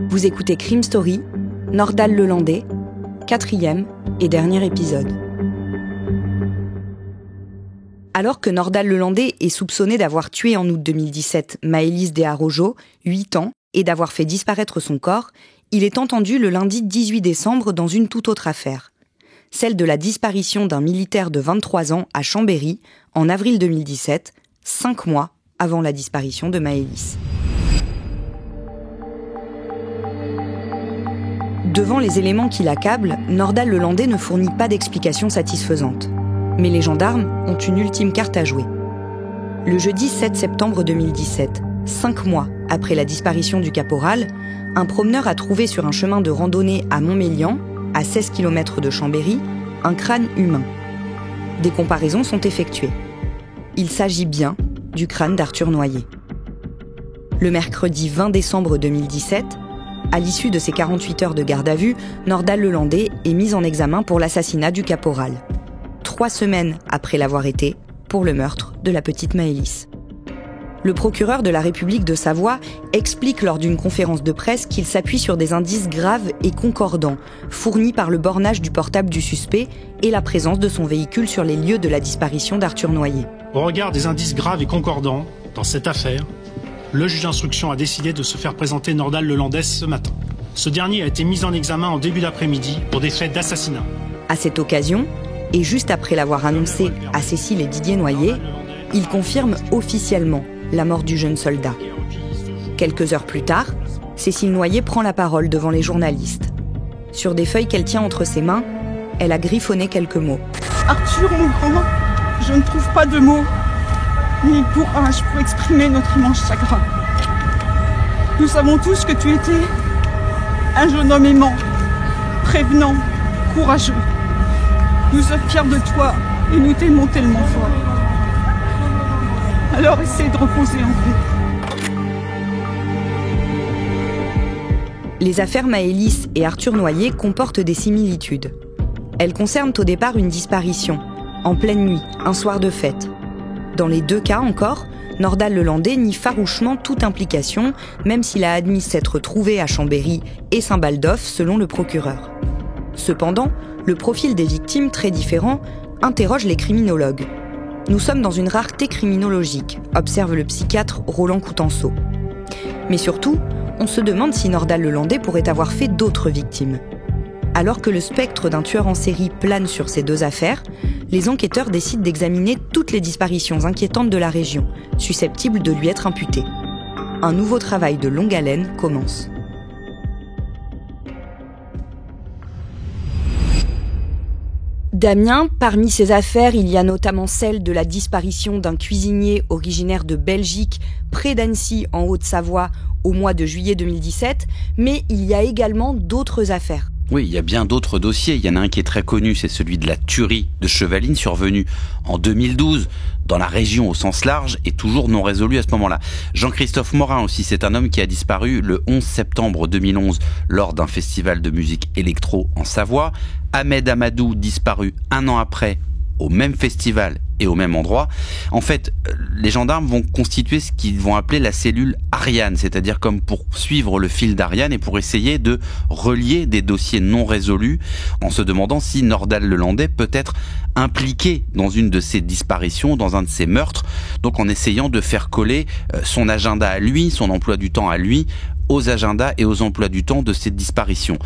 Vous écoutez Crime Story, Nordal Lelandais, 4e et dernier épisode. Alors que Nordal Lelandais est soupçonné d'avoir tué en août 2017 Maëlys Desarrojo, 8 ans, et d'avoir fait disparaître son corps, il est entendu le lundi 18 décembre dans une toute autre affaire. Celle de la disparition d'un militaire de 23 ans à Chambéry, en avril 2017, 5 mois avant la disparition de Maëlys. Devant les éléments qui l'accablent, Nordal Lelandais ne fournit pas d'explication satisfaisante. Mais les gendarmes ont une ultime carte à jouer. Le jeudi 7 septembre 2017, 5 mois après la disparition du caporal, un promeneur a trouvé sur un chemin de randonnée à Montmélian, à 16 km de Chambéry, un crâne humain. Des comparaisons sont effectuées. Il s'agit bien du crâne d'Arthur Noyer. Le mercredi 20 décembre 2017, à l'issue de ses 48 heures de garde à vue, Nordal Lelandais est mis en examen pour l'assassinat du caporal. 3 semaines après l'avoir été, pour le meurtre de la petite Maëlys. Le procureur de la République de Savoie explique lors d'une conférence de presse qu'il s'appuie sur des indices graves et concordants, fournis par le bornage du portable du suspect et la présence de son véhicule sur les lieux de la disparition d'Arthur Noyer. Au regard des indices graves et concordants dans cette affaire, le juge d'instruction a décidé de se faire présenter Nordal Lelandais ce matin. Ce dernier a été mis en examen en début d'après-midi pour des faits d'assassinat. À cette occasion, et juste après l'avoir annoncé à Cécile et Didier Noyer, il confirme officiellement la mort du jeune soldat. Quelques heures plus tard, Cécile Noyer prend la parole devant les journalistes. Sur des feuilles qu'elle tient entre ses mains, elle a griffonné quelques mots. Arthur, mon grand, je ne trouve pas de mots, ni courage pour exprimer notre immense chagrin. Nous savons tous que tu étais un jeune homme aimant, prévenant, courageux. Nous sommes fiers de toi et nous t'aimons tellement fort. Alors essaie de reposer en paix. Les affaires Maëlys et Arthur Noyer comportent des similitudes. Elles concernent au départ une disparition, en pleine nuit, un soir de fête. Dans les 2 cas encore, Nordal Lelandais nie farouchement toute implication, même s'il a admis s'être trouvé à Chambéry et Saint-Baldoff selon le procureur. Cependant, le profil des victimes, très différent, interroge les criminologues. Nous sommes dans une rareté criminologique, observe le psychiatre Roland Coutenceau. Mais surtout, on se demande si Nordal Lelandais pourrait avoir fait d'autres victimes. Alors que le spectre d'un tueur en série plane sur ces 2 affaires, les enquêteurs décident d'examiner toutes les disparitions inquiétantes de la région, susceptibles de lui être imputées. Un nouveau travail de longue haleine commence. Damien, parmi ces affaires, il y a notamment celle de la disparition d'un cuisinier originaire de Belgique, près d'Annecy, en Haute-Savoie, au mois de juillet 2017, mais il y a également d'autres affaires. Oui, il y a bien d'autres dossiers. Il y en a un qui est très connu, c'est celui de la tuerie de Chevaline, survenue en 2012, dans la région au sens large, et toujours non résolu à ce moment-là. Jean-Christophe Morin aussi, c'est un homme qui a disparu le 11 septembre 2011 lors d'un festival de musique électro en Savoie. Ahmed Amadou, disparu 1 an après, au même festival et au même endroit. En fait, les gendarmes vont constituer ce qu'ils vont appeler la cellule Ariane, c'est-à-dire comme pour suivre le fil d'Ariane et pour essayer de relier des dossiers non résolus en se demandant si Nordal Lelandais peut être impliqué dans une de ces disparitions, dans un de ces meurtres, donc en essayant de faire coller son agenda à lui, son emploi du temps à lui, aux agendas et aux emplois du temps de ces disparitions.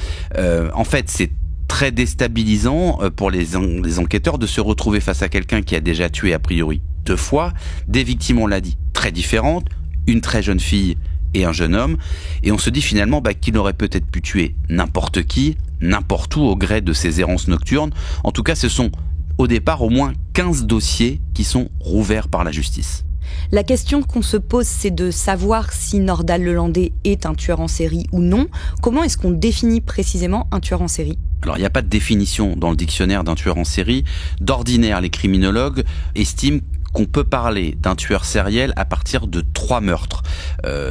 En fait, c'est très déstabilisant pour les enquêteurs de se retrouver face à quelqu'un qui a déjà tué a priori 2 fois, des victimes, on l'a dit, très différentes, une très jeune fille et un jeune homme, et on se dit finalement qu'il aurait peut-être pu tuer n'importe qui, n'importe où au gré de ses errances nocturnes. En tout cas, ce sont au départ au moins 15 dossiers qui sont rouverts par la justice. La question qu'on se pose, c'est de savoir si Nordal Lelandais est un tueur en série ou non. Comment est-ce qu'on définit précisément un tueur en série ? Alors, il n'y a pas de définition dans le dictionnaire d'un tueur en série. D'ordinaire, les criminologues estiment qu'on peut parler d'un tueur sériel à partir de 3 meurtres.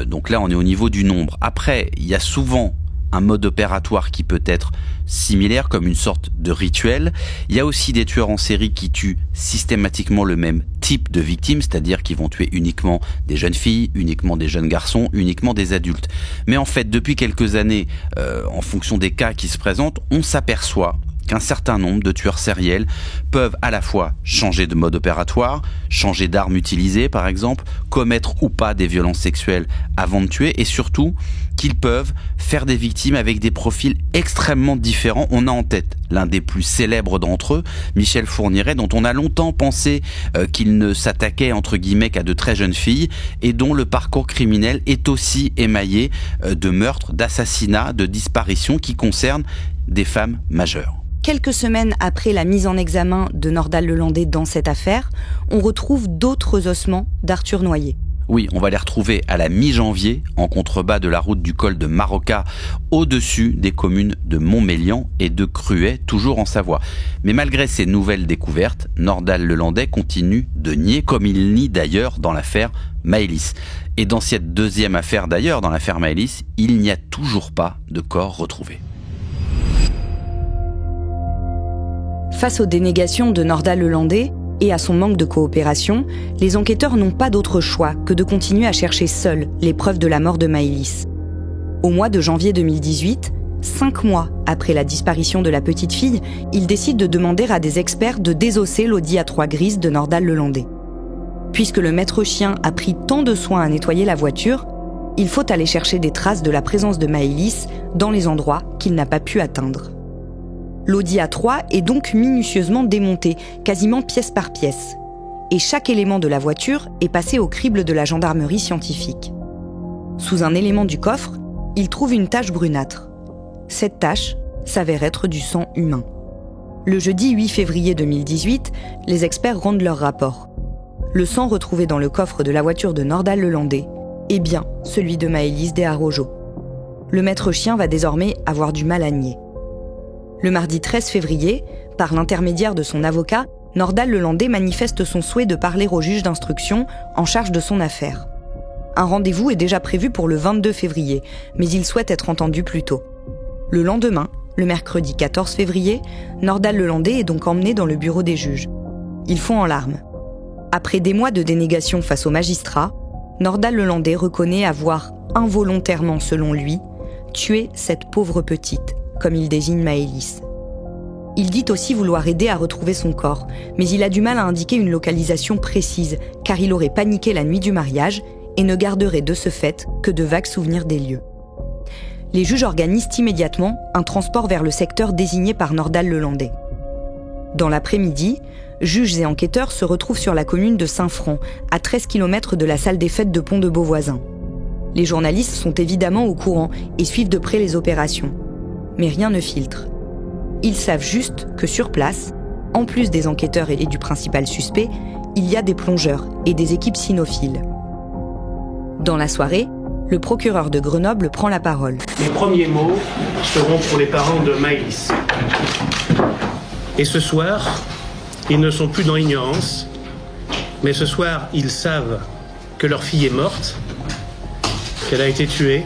Donc là, on est au niveau du nombre. Après, il y a souvent un mode opératoire qui peut être similaire, comme une sorte de rituel. Il y a aussi des tueurs en série qui tuent systématiquement le même type de victimes, c'est-à-dire qu'ils vont tuer uniquement des jeunes filles, uniquement des jeunes garçons, uniquement des adultes. Mais en fait, depuis quelques années, en fonction des cas qui se présentent, on s'aperçoit qu'un certain nombre de tueurs sériels peuvent à la fois changer de mode opératoire, changer d'arme utilisée par exemple, commettre ou pas des violences sexuelles avant de tuer, et surtout qu'ils peuvent faire des victimes avec des profils extrêmement différents. On a en tête l'un des plus célèbres d'entre eux, Michel Fourniret, dont on a longtemps pensé qu'il ne s'attaquait entre guillemets qu'à de très jeunes filles, et dont le parcours criminel est aussi émaillé de meurtres, d'assassinats, de disparitions qui concernent des femmes majeures. Quelques semaines après la mise en examen de Nordal-Lelandais dans cette affaire, on retrouve d'autres ossements d'Arthur Noyer. Oui, on va les retrouver à la mi-janvier, en contrebas de la route du col de Marocca, au-dessus des communes de Montmélian et de Cruet, toujours en Savoie. Mais malgré ces nouvelles découvertes, Nordal-Lelandais continue de nier, comme il nie d'ailleurs dans l'affaire Maëlys. Et dans cette deuxième affaire d'ailleurs, dans l'affaire Maëlys, il n'y a toujours pas de corps retrouvé. Face aux dénégations de Nordal-Lelandais et à son manque de coopération, les enquêteurs n'ont pas d'autre choix que de continuer à chercher seuls les preuves de la mort de Maëlys. Au mois de janvier 2018, 5 mois après la disparition de la petite fille, ils décident de demander à des experts de désosser l'Audi A3 grise de Nordal-Lelandais. Puisque le maître chien a pris tant de soin à nettoyer la voiture, il faut aller chercher des traces de la présence de Maëlys dans les endroits qu'il n'a pas pu atteindre. L'Audi A3 est donc minutieusement démonté, quasiment pièce par pièce. Et chaque élément de la voiture est passé au crible de la gendarmerie scientifique. Sous un élément du coffre, ils trouvent une tache brunâtre. Cette tache s'avère être du sang humain. Le jeudi 8 février 2018, les experts rendent leur rapport. Le sang retrouvé dans le coffre de la voiture de Nordal-Lelandais est bien celui de Maëlys Desarrojo. Le maître chien va désormais avoir du mal à nier. Le mardi 13 février, par l'intermédiaire de son avocat, Nordal-Lelandais manifeste son souhait de parler au juge d'instruction en charge de son affaire. Un rendez-vous est déjà prévu pour le 22 février, mais il souhaite être entendu plus tôt. Le lendemain, le mercredi 14 février, Nordal-Lelandais est donc emmené dans le bureau des juges. Ils font en larmes. Après des mois de dénégation face aux magistrats, Nordal-Lelandais reconnaît avoir involontairement, selon lui, tué cette pauvre petite, comme il désigne Maëlys. Il dit aussi vouloir aider à retrouver son corps, mais il a du mal à indiquer une localisation précise, car il aurait paniqué la nuit du mariage et ne garderait de ce fait que de vagues souvenirs des lieux. Les juges organisent immédiatement un transport vers le secteur désigné par Nordal-Lelandais. Dans l'après-midi, juges et enquêteurs se retrouvent sur la commune de Saint-Front, à 13 km de la salle des fêtes de Pont-de-Beauvoisin. Les journalistes sont évidemment au courant et suivent de près les opérations. Mais rien ne filtre. Ils savent juste que sur place, en plus des enquêteurs et du principal suspect, il y a des plongeurs et des équipes cynophiles. Dans la soirée, le procureur de Grenoble prend la parole. Les premiers mots seront pour les parents de Maëlys. Et ce soir, ils ne sont plus dans l'ignorance, mais ce soir, ils savent que leur fille est morte, qu'elle a été tuée,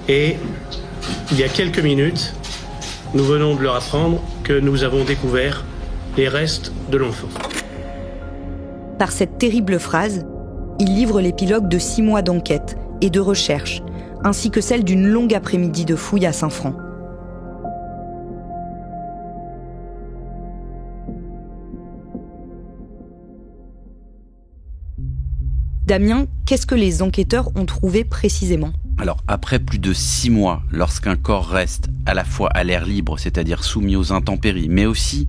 et il y a quelques minutes, nous venons de leur apprendre que nous avons découvert les restes de l'enfant. Par cette terrible phrase, il livre l'épilogue de 6 mois d'enquête et de recherche, ainsi que celle d'une longue après-midi de fouilles à Saint-Front. Damien, qu'est-ce que les enquêteurs ont trouvé précisément ? Alors, après plus de 6 mois, lorsqu'un corps reste à la fois à l'air libre, c'est-à-dire soumis aux intempéries, mais aussi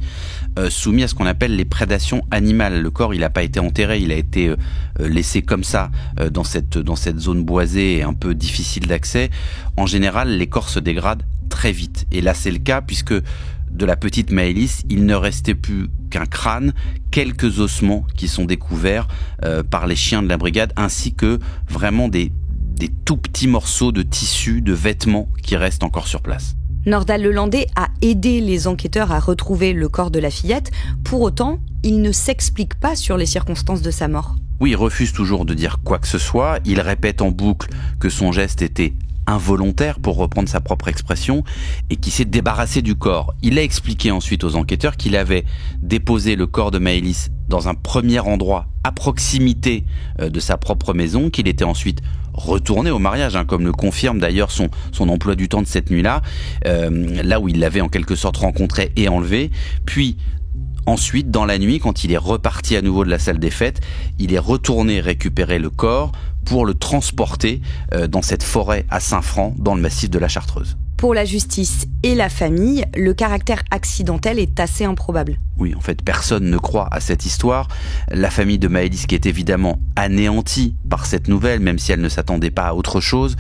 soumis à ce qu'on appelle les prédations animales. Le corps, il n'a pas été enterré, il a été laissé comme ça dans cette zone boisée et un peu difficile d'accès. En général, les corps se dégradent très vite. Et là, c'est le cas puisque de la petite Maëlys, il ne restait plus qu'un crâne, quelques ossements qui sont découverts par les chiens de la brigade, ainsi que vraiment des tout petits morceaux de tissu, de vêtements qui restent encore sur place. Nordal-Lelandais a aidé les enquêteurs à retrouver le corps de la fillette. Pour autant, il ne s'explique pas sur les circonstances de sa mort. Oui, il refuse toujours de dire quoi que ce soit. Il répète en boucle que son geste était involontaire, pour reprendre sa propre expression, et qui s'est débarrassé du corps. Il a expliqué ensuite aux enquêteurs qu'il avait déposé le corps de Maëlys dans un premier endroit à proximité de sa propre maison, qu'il était ensuite retourné au mariage, comme le confirme d'ailleurs son emploi du temps de cette nuit-là, là où il l'avait en quelque sorte rencontré et enlevé. Puis ensuite, dans la nuit, quand il est reparti à nouveau de la salle des fêtes, il est retourné récupérer le corps pour le transporter dans cette forêt à Saint-Franc, dans le massif de la Chartreuse. Pour la justice et la famille, le caractère accidentel est assez improbable. Oui, en fait, personne ne croit à cette histoire. La famille de Maëlys, qui est évidemment anéantie par cette nouvelle, même si elle ne s'attendait pas à autre chose,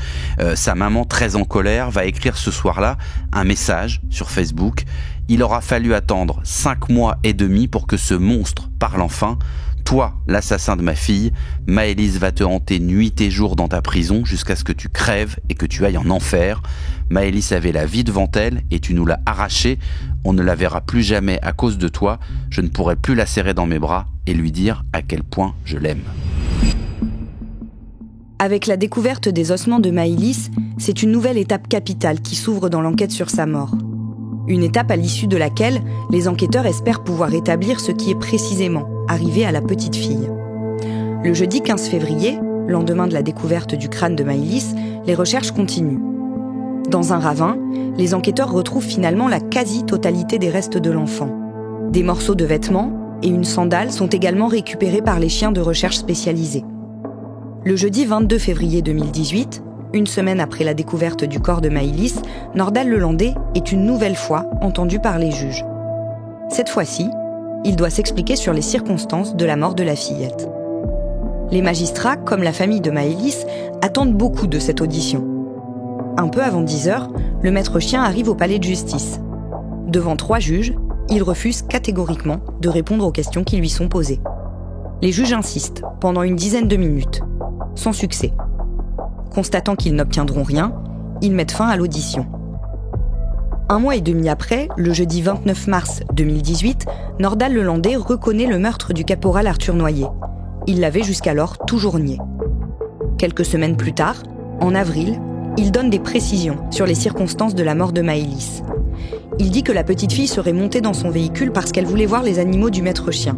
sa maman, très en colère, va écrire ce soir-là un message sur Facebook. Il aura fallu attendre 5 mois et demi pour que ce monstre parle enfin. Toi, l'assassin de ma fille, Maëlys va te hanter nuit et jour dans ta prison jusqu'à ce que tu crèves et que tu ailles en enfer. Maëlys avait la vie devant elle et tu nous l'as arrachée. On ne la verra plus jamais à cause de toi. Je ne pourrai plus la serrer dans mes bras et lui dire à quel point je l'aime. Avec la découverte des ossements de Maëlys, c'est une nouvelle étape capitale qui s'ouvre dans l'enquête sur sa mort. Une étape à l'issue de laquelle les enquêteurs espèrent pouvoir établir ce qui est précisément arrivé à la petite fille. Le jeudi 15 février, lendemain de la découverte du crâne de Maëlys, les recherches continuent. Dans un ravin, les enquêteurs retrouvent finalement la quasi-totalité des restes de l'enfant. Des morceaux de vêtements et une sandale sont également récupérés par les chiens de recherche spécialisés. Le jeudi 22 février 2018, une semaine après la découverte du corps de Maëlys, Nordal Lelandais est une nouvelle fois entendu par les juges. Cette fois-ci, il doit s'expliquer sur les circonstances de la mort de la fillette. Les magistrats, comme la famille de Maëlys, attendent beaucoup de cette audition. Un peu avant 10h, le maître chien arrive au palais de justice. Devant 3 juges, il refuse catégoriquement de répondre aux questions qui lui sont posées. Les juges insistent pendant une dizaine de minutes, sans succès. Constatant qu'ils n'obtiendront rien, ils mettent fin à l'audition. 1 mois et demi après, le jeudi 29 mars 2018, Nordal Lelandais reconnaît le meurtre du caporal Arthur Noyer. Il l'avait jusqu'alors toujours nié. Quelques semaines plus tard, en avril, il donne des précisions sur les circonstances de la mort de Maëlys. Il dit que la petite fille serait montée dans son véhicule parce qu'elle voulait voir les animaux du maître chien,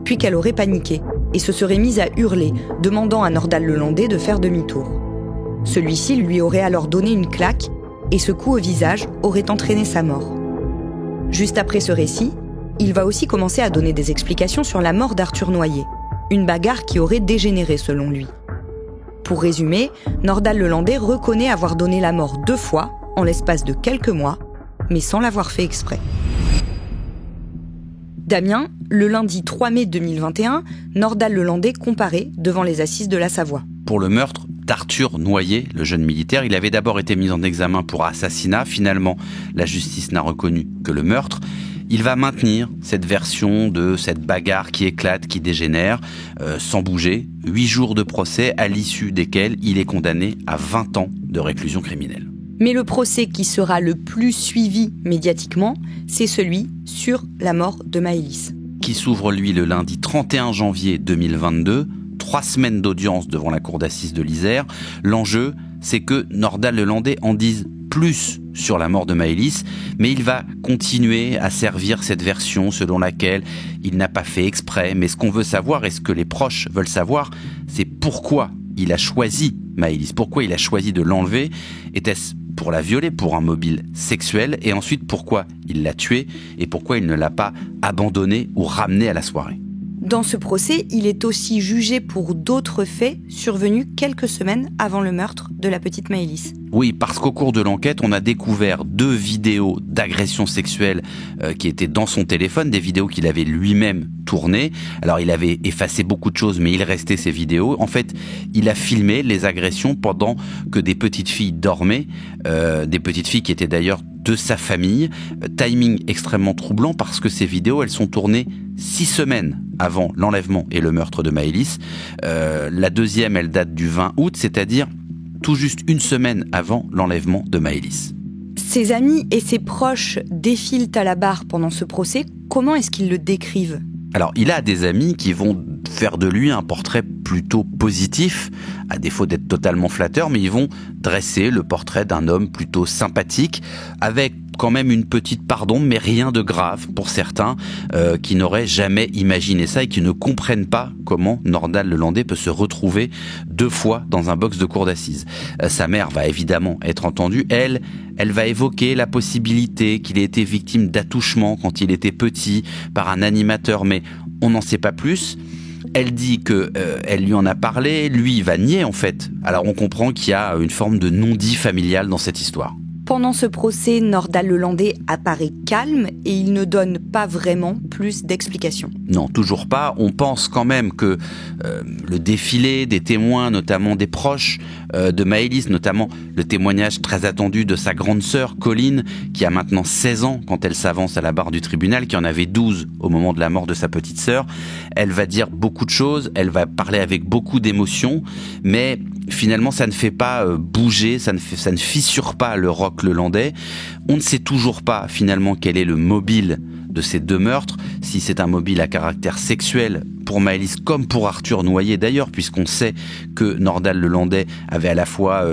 puis qu'elle aurait paniqué et se serait mise à hurler, demandant à Nordal Lelandais de faire demi-tour. Celui-ci lui aurait alors donné une claque et ce coup au visage aurait entraîné sa mort. Juste après ce récit, il va aussi commencer à donner des explications sur la mort d'Arthur Noyer, une bagarre qui aurait dégénéré selon lui. Pour résumer, Nordal Lelandais reconnaît avoir donné la mort 2 fois, en l'espace de quelques mois, mais sans l'avoir fait exprès. Damien, le lundi 3 mai 2021, Nordal Lelandais comparaît devant les assises de la Savoie. Pour le meurtre d'Arthur Noyer, le jeune militaire, il avait d'abord été mis en examen pour assassinat. Finalement, la justice n'a reconnu que le meurtre. Il va maintenir cette version de cette bagarre qui éclate, qui dégénère, sans bouger. 8 jours de procès, à l'issue desquels il est condamné à 20 ans de réclusion criminelle. Mais le procès qui sera le plus suivi médiatiquement, c'est celui sur la mort de Maëlys. Qui s'ouvre, lui, le lundi 31 janvier 2022. 3 semaines d'audience devant la cour d'assises de l'Isère. L'enjeu, c'est que Nordal Lelandais en dise plus sur la mort de Maëlys, mais il va continuer à servir cette version selon laquelle il n'a pas fait exprès. Mais ce qu'on veut savoir et ce que les proches veulent savoir, c'est pourquoi il a choisi Maëlys, pourquoi il a choisi de l'enlever. Était-ce pour la violer, pour un mobile sexuel, et ensuite pourquoi il l'a tuée et pourquoi il ne l'a pas abandonnée ou ramenée à la soirée. Dans ce procès, il est aussi jugé pour d'autres faits survenus quelques semaines avant le meurtre de la petite Maëlys. Oui, parce qu'au cours de l'enquête, on a découvert 2 vidéos d'agression sexuelle qui étaient dans son téléphone, des vidéos qu'il avait lui-même tournées. Alors, il avait effacé beaucoup de choses, mais il restait ces vidéos. En fait, il a filmé les agressions pendant que des petites filles dormaient, des petites filles qui étaient d'ailleurs de sa famille. Timing extrêmement troublant parce que ces vidéos, elles sont tournées 6 semaines avant l'enlèvement et le meurtre de Maëlys. La deuxième, elle date du 20 août, c'est-à-dire tout juste 1 semaine avant l'enlèvement de Maëlys. Ses amis et ses proches défilent à la barre pendant ce procès. Comment est-ce qu'ils le décrivent ? Alors, il a des amis qui vont faire de lui un portrait plutôt positif, à défaut d'être totalement flatteur, mais ils vont dresser le portrait d'un homme plutôt sympathique, avec quand même une petite part d'ombre, mais rien de grave pour certains qui n'auraient jamais imaginé ça et qui ne comprennent pas comment Nordal Lelandais peut se retrouver 2 fois dans un box de cour d'assises. Sa mère va évidemment être entendue. Elle va évoquer la possibilité qu'il ait été victime d'attouchement quand il était petit par un animateur, mais on n'en sait pas plus. Elle dit que elle lui en a parlé, lui il va nier en fait. Alors on comprend qu'il y a une forme de non-dit familial dans cette histoire. Pendant ce procès, Nordal Lelandais apparaît calme et il ne donne pas vraiment plus d'explications. Non, toujours pas. On pense quand même que le défilé des témoins, notamment des proches de Maëlys, notamment le témoignage très attendu de sa grande sœur, Colline, qui a maintenant 16 ans quand elle s'avance à la barre du tribunal, qui en avait 12 au moment de la mort de sa petite sœur. Elle va dire beaucoup de choses, elle va parler avec beaucoup d'émotions, mais finalement ça ne fait pas bouger, ça ne fissure pas le roc lelandais. On ne sait toujours pas finalement quel est le mobile de ces 2 meurtres, si c'est un mobile à caractère sexuel pour Maëlys comme pour Arthur Noyer d'ailleurs, puisqu'on sait que Nordal Lelandais avait à la fois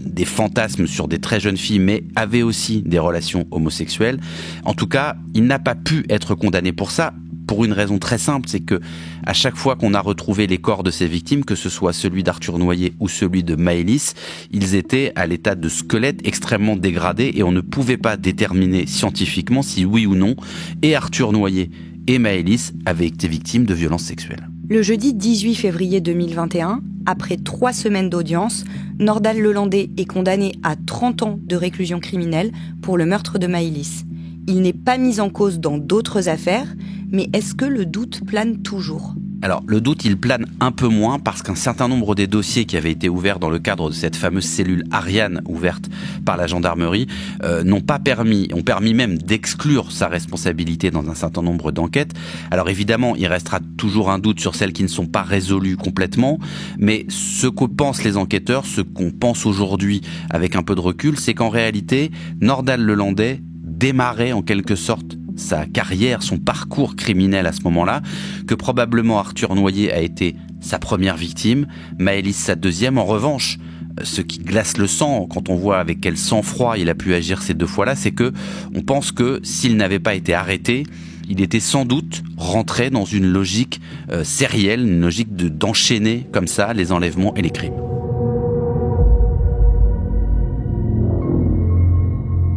des fantasmes sur des très jeunes filles, mais avait aussi des relations homosexuelles. En tout cas, il n'a pas pu être condamné pour ça, pour une raison très simple, c'est que à chaque fois qu'on a retrouvé les corps de ces victimes, que ce soit celui d'Arthur Noyer ou celui de Maëlys, ils étaient à l'état de squelette extrêmement dégradé et on ne pouvait pas déterminer scientifiquement si oui ou non et Arthur Noyer et Maëlys avaient été victimes de violences sexuelles. Le jeudi 18 février 2021, après 3 semaines d'audience, Nordal Lelandais est condamné à 30 ans de réclusion criminelle pour le meurtre de Maëlys. Il n'est pas mis en cause dans d'autres affaires, mais est-ce que le doute plane toujours ? Alors, le doute, il plane un peu moins parce qu'un certain nombre des dossiers qui avaient été ouverts dans le cadre de cette fameuse cellule Ariane ouverte par la gendarmerie ont permis même d'exclure sa responsabilité dans un certain nombre d'enquêtes. Alors évidemment, il restera toujours un doute sur celles qui ne sont pas résolues complètement, mais ce que pensent les enquêteurs, ce qu'on pense aujourd'hui avec un peu de recul, c'est qu'en réalité, Nordal Lelandais démarrait en quelque sorte sa carrière, son parcours criminel à ce moment-là, que probablement Arthur Noyer a été sa première victime, Maëlys sa deuxième. En revanche, ce qui glace le sang quand on voit avec quel sang-froid il a pu agir ces 2 fois-là, c'est que on pense que s'il n'avait pas été arrêté, il était sans doute rentré dans une logique sérielle, une logique d'enchaîner comme ça les enlèvements et les crimes.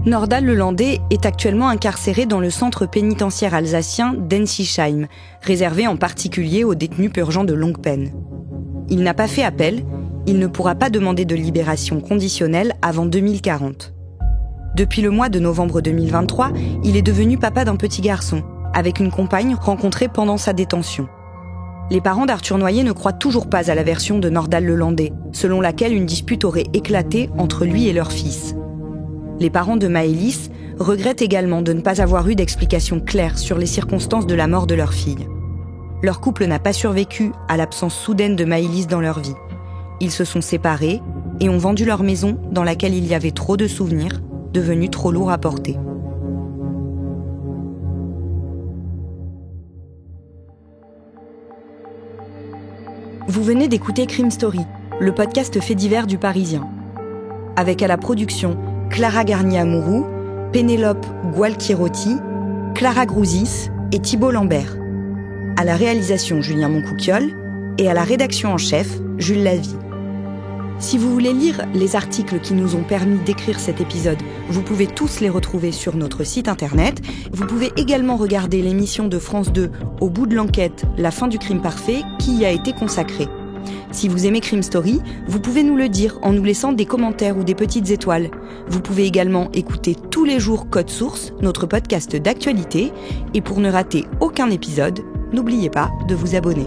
Nordal Lelandais est actuellement incarcéré dans le centre pénitentiaire alsacien d'Ensisheim, réservé en particulier aux détenus purgeant de longue peine. Il n'a pas fait appel, il ne pourra pas demander de libération conditionnelle avant 2040. Depuis le mois de novembre 2023, il est devenu papa d'un petit garçon, avec une compagne rencontrée pendant sa détention. Les parents d'Arthur Noyer ne croient toujours pas à la version de Nordal Lelandais, selon laquelle une dispute aurait éclaté entre lui et leur fils. Les parents de Maëlys regrettent également de ne pas avoir eu d'explication claire sur les circonstances de la mort de leur fille. Leur couple n'a pas survécu à l'absence soudaine de Maëlys dans leur vie. Ils se sont séparés et ont vendu leur maison dans laquelle il y avait trop de souvenirs, devenus trop lourds à porter. Vous venez d'écouter Crime Story, le podcast fait divers du Parisien. Avec à la production Clara Garnier-Amouroux, Pénélope Gualtirotti, Clara Grouzis et Thibault Lambert. À la réalisation Julien Moncouquiol et à la rédaction en chef Jules Lavie. Si vous voulez lire les articles qui nous ont permis d'écrire cet épisode, vous pouvez tous les retrouver sur notre site internet. Vous pouvez également regarder l'émission de France 2 Au bout de l'enquête, la fin du crime parfait, qui y a été consacrée. Si vous aimez Crime Story, vous pouvez nous le dire en nous laissant des commentaires ou des petites étoiles. Vous pouvez également écouter tous les jours Code Source, notre podcast d'actualité. Et pour ne rater aucun épisode, n'oubliez pas de vous abonner.